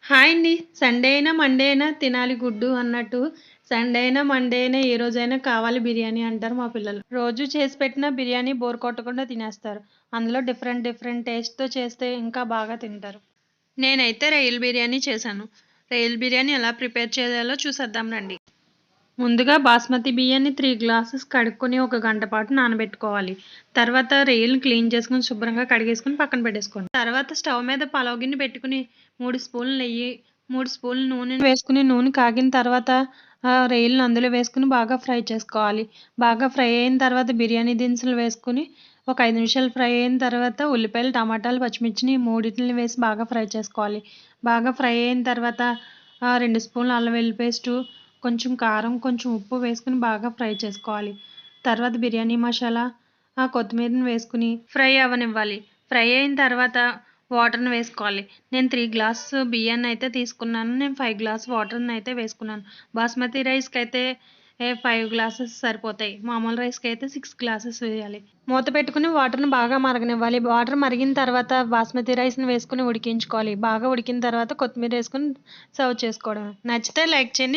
Hi అండి. Sunday అయినా, Monday అయినా తినాలి గుడ్డు అన్నట్టు సండే అయినా, మండే అయినా ఏ రోజైనా కావాలి బిర్యానీ అంటారు మా పిల్లలు. రోజు చేసి పెట్టిన బిర్యానీ బోర్ కొట్టకుండా తినేస్తారు. అందులో డిఫరెంట్ డిఫరెంట్ టేస్ట్‌తో చేస్తే ఇంకా బాగా తింటారు. నేనైతే రొయ్యల బిర్యానీ చేశాను. రొయ్యల బిర్యానీ ఎలా ప్రిపేర్ చేయాలో చూసేద్దాం రండి. ముందుగా బాస్మతి బియ్యాన్ని 3 గ్లాసెస్ కడుక్కొని ఒక గంట పాటు నానబెట్టుకోవాలి. తర్వాత రొయ్యలను క్లీన్ చేసుకొని శుభ్రంగా కడిగేసుకొని పక్కన పెట్టేసుకోండి. తర్వాత స్టవ్ మీద పలావ్ గిన్నె పెట్టుకుని 3 స్పూన్ల నెయ్యి, 3 స్పూన్ల నూనె వేసుకుని నూనె కాగిన తర్వాత రొయ్యలను అందులో వేసుకుని బాగా ఫ్రై చేసుకోవాలి. బాగా ఫ్రై అయిన తర్వాత బిర్యానీ దినుసులు వేసుకుని ఒక 5 నిమిషాలు ఫ్రై అయిన తర్వాత ఉల్లిపాయలు, టమాటాలు, పచ్చిమిర్చిని మూడింటిని వేసి బాగా ఫ్రై చేసుకోవాలి. బాగా ఫ్రై అయిన తర్వాత 2 స్పూన్ల అల్లం వెల్లుల్లి పేస్టు, కొంచెం కారం, కొంచెం ఉప్పు వేసుకుని బాగా ఫ్రై చేసుకోవాలి. తర్వాత బిర్యానీ మసాలా, కొత్తిమీరని వేసుకుని ఫ్రై అవ్వనివ్వాలి. ఫ్రై అయిన తర్వాత వాటర్ని వేసుకోవాలి. నేను 3 గ్లాస్ బియ్యాన్ని అయితే తీసుకున్నాను. నేను 5 గ్లాస్ వాటర్ని అయితే వేసుకున్నాను. బాస్మతి రైస్కి అయితే 5 గ్లాసెస్ సరిపోతాయి. మామూలు రైస్కి అయితే 6 గ్లాసెస్ వేయాలి. మూత పెట్టుకుని వాటర్ని బాగా మరగనివ్వాలి. వాటర్ మరిగిన తర్వాత బాస్మతి రైస్ని వేసుకుని ఉడికించుకోవాలి. బాగా ఉడికిన తర్వాత కొత్తిమీర వేసుకుని సర్వ్ చేసుకోవడమే. నచ్చితే లైక్ చేయండి.